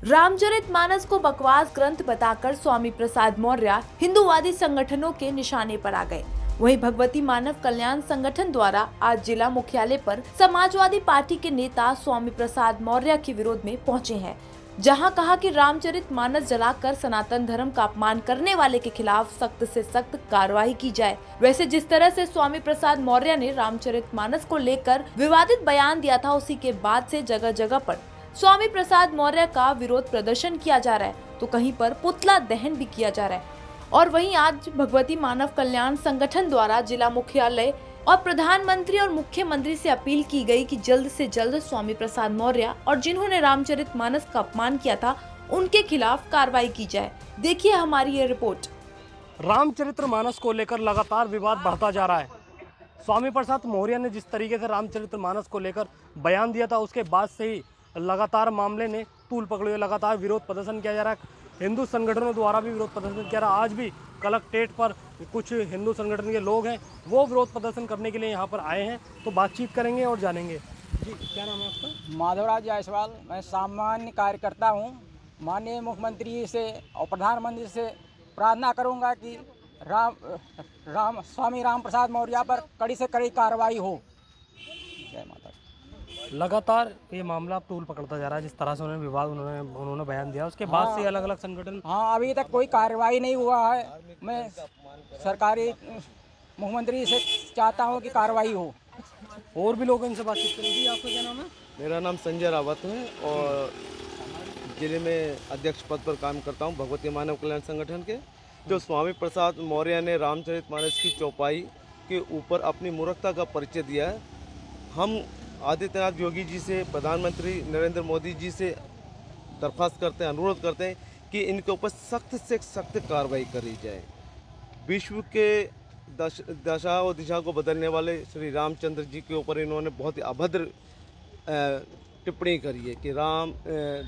रामचरितमानस को बकवास ग्रंथ बताकर स्वामी प्रसाद मौर्य हिंदूवादी संगठनों के निशाने पर आ गए। वहीं भगवती मानव कल्याण संगठन द्वारा आज जिला मुख्यालय पर समाजवादी पार्टी के नेता स्वामी प्रसाद मौर्य के विरोध में पहुंचे हैं, जहां कहा कि रामचरितमानस जलाकर सनातन धर्म का अपमान करने वाले के खिलाफ सख्त से सख्त कार्रवाई की जाए। वैसे जिस तरह से स्वामी प्रसाद मौर्य ने रामचरितमानस को लेकर विवादित बयान दिया था, उसी के बाद से जगह जगह पर स्वामी प्रसाद मौर्य का विरोध प्रदर्शन किया जा रहा है, तो कहीं पर पुतला दहन भी किया जा रहा है। और वहीं आज भगवती मानव कल्याण संगठन द्वारा जिला मुख्यालय और प्रधानमंत्री और मुख्यमंत्री से अपील की गई कि जल्द से जल्द स्वामी प्रसाद मौर्य और जिन्होंने रामचरितमानस का अपमान किया था, उनके खिलाफ कार्रवाई की जाए। देखिए हमारी ये रिपोर्ट। रामचरितमानस को लेकर लगातार विवाद बढ़ता जा रहा है। स्वामी प्रसाद मौर्य ने जिस तरीके से रामचरितमानस को लेकर बयान दिया था, उसके बाद से ही लगातार मामले ने तूल पकड़ी हुई, लगातार विरोध प्रदर्शन किया जा रहा है। हिंदू संगठनों द्वारा भी विरोध प्रदर्शन किया रहा है। आज भी कलेक्ट्रेट पर कुछ हिंदू संगठन के लोग हैं, वो विरोध प्रदर्शन करने के लिए यहाँ पर आए हैं, तो बातचीत करेंगे और जानेंगे। जी, क्या नाम है आपका? माधवराज जायसवाल। मैं सामान्य कार्यकर्ता हूँ। माननीय मुख्यमंत्री से और प्रधानमंत्री से प्रार्थना करूँगा कि स्वामी राम प्रसाद मौर्य पर कड़ी से कड़ी कार्रवाई हो। जय माता। लगातार ये मामला तूल पकड़ता जा रहा है। जिस तरह से उन्होंने बयान दिया, उसके बाद से अलग अलग संगठन। हाँ, अभी तक कोई कार्रवाई नहीं हुआ है। मैं सरकारी मुख्यमंत्री से चाहता हूँ कि कार्रवाई हो। और भी लोग इनसे बातचीत करेंगे। आपका क्या नाम है? मेरा नाम संजय रावत है और जिले में अध्यक्ष पद पर काम करता हूँ भगवती मानव कल्याण संगठन के। जो स्वामी प्रसाद मौर्य ने रामचरितमानस की चौपाई के ऊपर अपनी मूर्खता का परिचय दिया है, हम आदित्यनाथ योगी जी से, प्रधानमंत्री नरेंद्र मोदी जी से दरख्वास्त करते हैं, अनुरोध करते हैं कि इनके ऊपर सख्त से सख्त कार्रवाई करी जाए। विश्व के दशा और दिशा को बदलने वाले श्री रामचंद्र जी के ऊपर इन्होंने बहुत ही अभद्र टिप्पणी करी है कि राम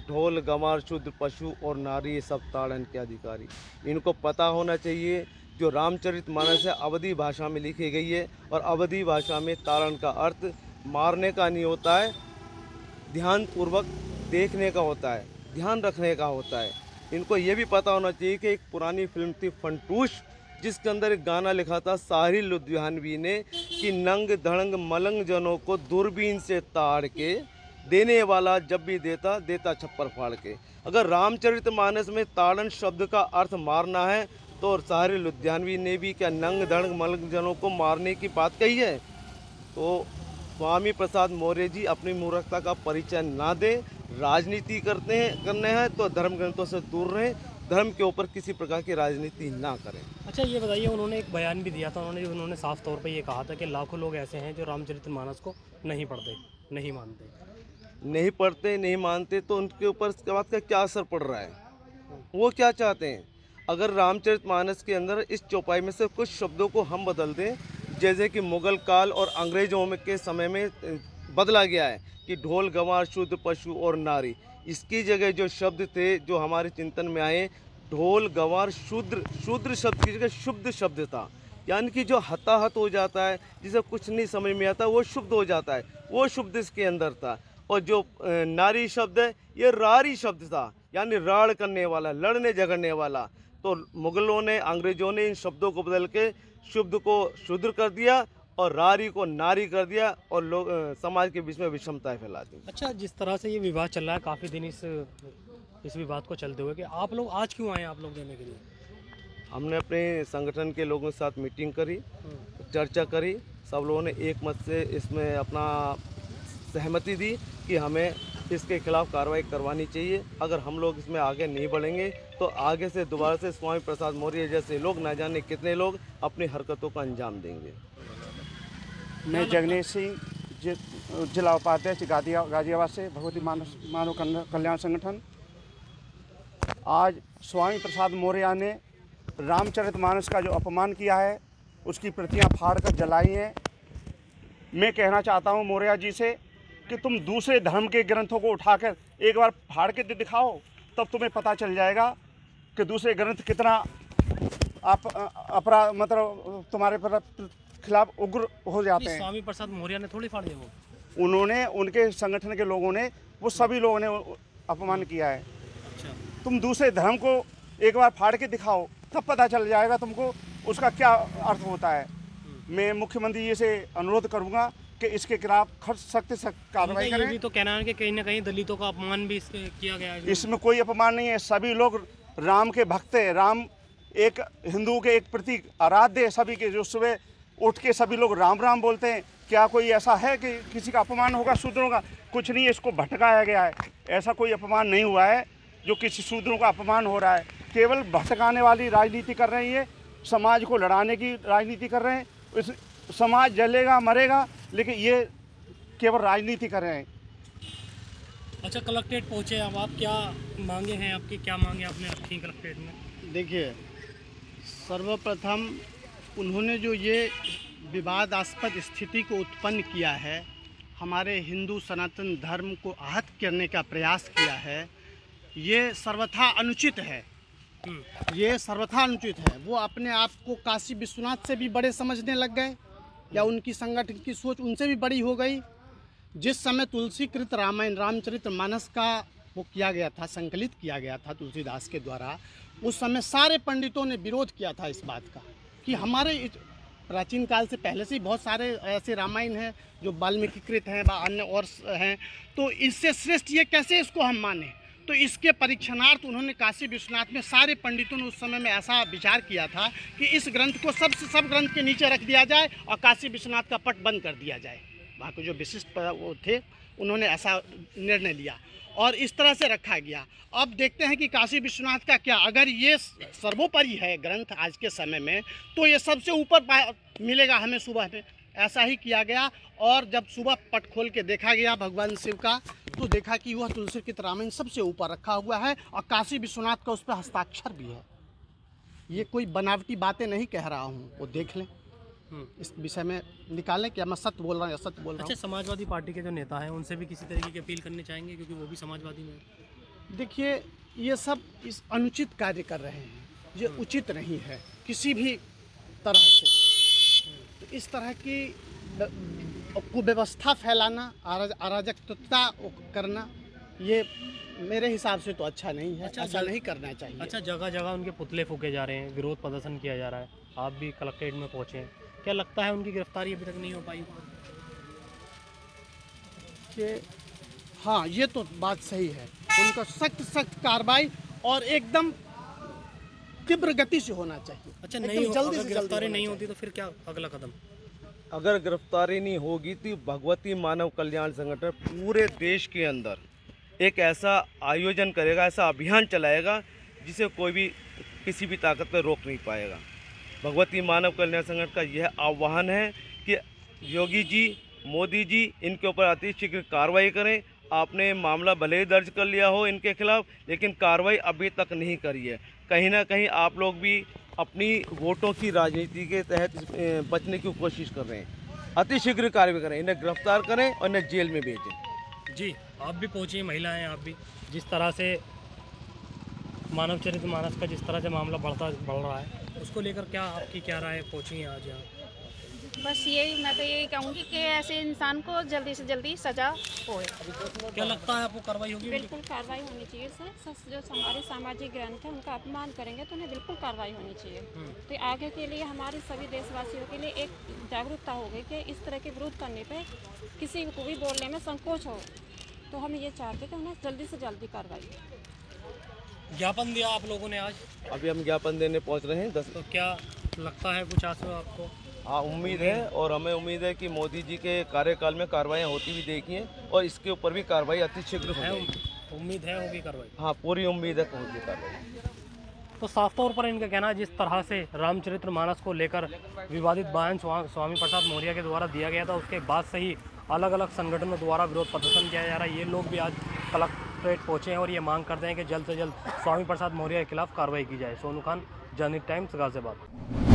ढोल गंवार शूद्र पशु और नारी सब ताड़न के अधिकारी। इनको पता होना चाहिए जो रामचरितमानस है अवधी भाषा में लिखी गई है और अवधी भाषा में ताड़न का अर्थ मारने का नहीं होता है, ध्यान पूर्वक देखने का होता है, ध्यान रखने का होता है। इनको ये भी पता होना चाहिए कि एक पुरानी फिल्म थी फंटूश, जिसके अंदर एक गाना लिखा था साहिर लुधियानवी ने कि नंग धड़ंग मलंग जनों को दूरबीन से ताड़ के देने वाला जब भी देता देता छप्पर फाड़ के। अगर रामचरितमानस में ताड़न शब्द का अर्थ मारना है तो साहिर लुधियानवी ने भी क्या नंग धड़ंग मलंग जनों को मारने की बात कही है? तो स्वामी प्रसाद मौर्य जी अपनी मूर्खता का परिचय ना दें। राजनीति करने हैं तो धर्म ग्रंथों से दूर रहें, धर्म के ऊपर किसी प्रकार की राजनीति ना करें। अच्छा, ये बताइए, उन्होंने एक बयान भी दिया था। उन्होंने साफ तौर पर ये कहा था कि लाखों लोग ऐसे हैं जो रामचरितमानस को नहीं पढ़ते, नहीं मानते, तो उनके ऊपर इसके बाद का क्या असर पड़ रहा है? वो क्या चाहते हैं? अगर रामचरितमानस के अंदर इस चौपाई में से कुछ शब्दों को हम बदल दें, जैसे कि मुगल काल और अंग्रेजों के समय में बदला गया है कि ढोल गंवार शूद्र पशु और नारी, इसकी जगह जो शब्द थे जो हमारे चिंतन में आए, ढोल गंवार शूद्र शब्द की जगह शुद्ध शब्द था। यानी कि जो हताहत हो जाता है, जिसे कुछ नहीं समझ में आता, वो शुद्ध हो जाता है, वो शब्द इसके अंदर था। और जो नारी शब्द है, ये रारी शब्द था, यानी राड़ करने वाला, लड़ने झगड़ने वाला। तो मुगलों ने, अंग्रेजों ने इन शब्दों को बदल के शुद्ध को शुद्र कर दिया और रारी को नारी कर दिया और लोग समाज के बीच में विषमताएं फैला दी। अच्छा, जिस तरह से ये विवाद चल रहा है काफ़ी दिन इस विवाद को चलते हुए, कि आप लोग आज क्यों आए आप लोग देने के लिए? हमने अपने संगठन के लोगों के साथ मीटिंग करी, चर्चा करी, सब लोगों ने एक मत से इसमें अपना सहमति दी कि हमें इसके खिलाफ कार्रवाई करवानी चाहिए। अगर हम लोग इसमें आगे नहीं बढ़ेंगे तो आगे से दोबारा से स्वामी प्रसाद मौर्य जैसे लोग, ना जाने कितने लोग, अपनी हरकतों का अंजाम देंगे। मैं जगनेश सिंह, जिला उपाध्यक्ष गाजियाबाद से, भगवती मानव कल्याण संगठन। आज स्वामी प्रसाद मौर्य ने रामचरितमानस का जो अपमान किया है, उसकी प्रतियां फाड़कर जलाई हैं। मैं कहना चाहता हूं मौर्य जी से कि तुम दूसरे धर्म के ग्रंथों को उठाकर एक बार फाड़ के दिखाओ, तब तुम्हें पता चल जाएगा कि दूसरे ग्रंथ कितना अपराध, मतलब तुम्हारे खिलाफ उग्र हो जाते हैं। स्वामी प्रसाद मौर्य ने थोड़ी फाड़े वो, उन्होंने, उनके संगठन के लोगों ने, वो सभी लोगों ने अपमान किया है। तुम दूसरे धर्म को एक बार फाड़ के दिखाओ, तब पता चल जाएगा तुमको उसका क्या अर्थ होता है। मैं मुख्यमंत्री जी से अनुरोध करूंगा कि इसके खिलाफ सख्त कार्रवाई करें। ये भी तो कहना है कि कहीं ना कहीं दलितों का अपमान भी किया गया है। इसमें कोई अपमान नहीं है, सभी लोग राम के भक्त हैं। राम एक हिंदू के एक प्रतीक आराध्य सभी के, जो सुबह उठ के सभी लोग राम राम बोलते हैं। क्या कोई ऐसा है कि किसी का अपमान होगा शूद्रों का? कुछ नहीं, इसको भटकाया गया है। ऐसा कोई अपमान नहीं हुआ है जो किसी शूद्रों का अपमान हो रहा है। केवल भटकाने वाली राजनीति कर रहे हैं, ये समाज को लड़ाने की राजनीति कर रहे हैं। इस समाज जलेगा मरेगा, लेकिन ये केवल राजनीति कर रहे हैं। अच्छा, कलेक्ट्रेट पहुँचे, अब आप क्या मांगे हैं, आपकी क्या मांगे आपने रखी कलेक्ट्रेट में? देखिए, सर्वप्रथम उन्होंने जो ये विवादास्पद स्थिति को उत्पन्न किया है, हमारे हिंदू सनातन धर्म को आहत करने का प्रयास किया है, ये सर्वथा अनुचित है। ये सर्वथा अनुचित है। वो अपने आप को काशी विश्वनाथ से भी बड़े समझने लग गए, या उनकी संगठन की सोच उनसे भी बड़ी हो गई। जिस समय तुलसीकृत रामायण रामचरितमानस का वो किया गया था, संकलित किया गया था तुलसीदास के द्वारा, उस समय सारे पंडितों ने विरोध किया था इस बात का कि हमारे प्राचीन काल से पहले से ही बहुत सारे ऐसे रामायण हैं जो वाल्मीकिकृत हैं व अन्य और हैं, तो इससे श्रेष्ठ ये कैसे इसको हम माने। तो इसके परीक्षणार्थ उन्होंने काशी विश्वनाथ में सारे पंडितों ने उस समय में ऐसा विचार किया था कि इस ग्रंथ को सब ग्रंथ के नीचे रख दिया जाए और काशी विश्वनाथ का पट बंद कर दिया जाए। वहाँ के जो विशिष्ट वो थे, उन्होंने ऐसा निर्णय लिया और इस तरह से रखा गया। अब देखते हैं कि काशी विश्वनाथ का क्या, अगर ये सर्वोपरि है ग्रंथ आज के समय में, तो ये सबसे ऊपर मिलेगा हमें सुबह में। ऐसा ही किया गया और जब सुबह पट खोल के देखा गया भगवान शिव का, तो देखा कि वह तुलसीकृत रामायण सबसे ऊपर रखा हुआ है और काशी विश्वनाथ का उस पर हस्ताक्षर भी है। ये कोई बनावटी बातें नहीं कह रहा हूँ, वो देख लें, इस विषय में निकालें कि मैं सत्य बोल रहा हूँ या सत्य बोल रहा हूँ। अच्छा, समाजवादी पार्टी के जो नेता हैं उनसे भी किसी तरीके की अपील करनी चाहेंगे, क्योंकि वो भी समाजवादी में? देखिए, ये सब इस अनुचित कार्य कर रहे हैं, ये उचित नहीं है किसी भी तरह से। तो इस तरह की कुव्यवस्था फैलाना, अराजकता करना, ये मेरे हिसाब से तो अच्छा नहीं है। अच्छा, ऐसा नहीं करना चाहिए। अच्छा, जगह जगह उनके पुतले फूके जा रहे हैं, विरोध प्रदर्शन किया जा रहा है, आप भी कलेक्ट्रेट में पहुँचे हैं, क्या लगता है उनकी गिरफ्तारी अभी तक नहीं हो पाई? कि हाँ, ये तो बात सही है, उनका सख्त कार्रवाई और एकदम तीव्र गति से होना चाहिए। अच्छा, नहीं हो, अगर गिरफ्तारी नहीं होती तो फिर क्या अगला कदम? अगर गिरफ्तारी नहीं होगी तो भगवती मानव कल्याण संगठन पूरे देश के अंदर एक ऐसा आयोजन करेगा, ऐसा अभियान चलाएगा जिसे कोई भी किसी भी ताकत पर रोक नहीं पाएगा। भगवती मानव कल्याण संगठन का यह आह्वान है कि योगी जी, मोदी जी इनके ऊपर अति शीघ्र कार्रवाई करें। आपने मामला भले ही दर्ज कर लिया हो इनके खिलाफ, लेकिन कार्रवाई अभी तक नहीं करी है। कहीं ना कहीं आप लोग भी अपनी वोटों की राजनीति के तहत बचने की कोशिश कर रहे हैं। अति शीघ्र कार्रवाई करें, इन्हें गिरफ्तार करें और इन्हें जेल में भेजें। जी, आप भी पहुँची, महिलाएं आप भी, जिस तरह से मानवचरितमानस का जिस तरह से मामला बढ़ रहा है, उसको लेकर क्या आपकी क्या राय? पहुँची हैं आज यहाँ? बस यही, मैं तो यही कहूँगी कि ऐसे इंसान को जल्दी से जल्दी सजा होए। क्या लगता है आपको कार्रवाई होगी? बिल्कुल कार्रवाई होनी चाहिए सर। जो हमारे सामाजिक ग्रंथ है उनका अपमान करेंगे तो उन्हें बिल्कुल कार्रवाई होनी चाहिए। तो आगे के लिए हमारे सभी देशवासियों के लिए एक जागरूकता हो गई कि इस तरह के विरोध करने पे किसी को भी बोलने में संकोच हो, तो हम ये चाहते हैं कि उन्हें जल्दी से जल्दी कार्रवाई। ज्ञापन दिया आप लोगों ने आज? अभी हम ज्ञापन देने पहुंच रहे हैं 10। तो क्या लगता है कुछ आंसू आपको? हाँ, उम्मीद है, और हमें उम्मीद है कि मोदी जी के कार्यकाल में कार्रवाइयाँ होती भी देखी हैं और इसके ऊपर भी कार्रवाई अति शीघ्र होगी। उम्मीद है होगी कार्रवाई? हाँ, पूरी उम्मीद है होगी कार्रवाई। तो साफ तौर पर इनका कहना है जिस तरह से रामचरितमानस को लेकर विवादित बयान स्वामी प्रसाद मौर्य के द्वारा दिया गया था, उसके बाद से ही अलग अलग संगठनों द्वारा विरोध प्रदर्शन किया जा रहा है। ये लोग भी आज कलेक्ट्रेट पहुँचे हैं और ये मांग करते हैं कि जल्द से जल्द स्वामी प्रसाद मौर्य के खिलाफ कार्रवाई की जाए। सोनू खान, जनहित टाइम्स, गाजियाबाद।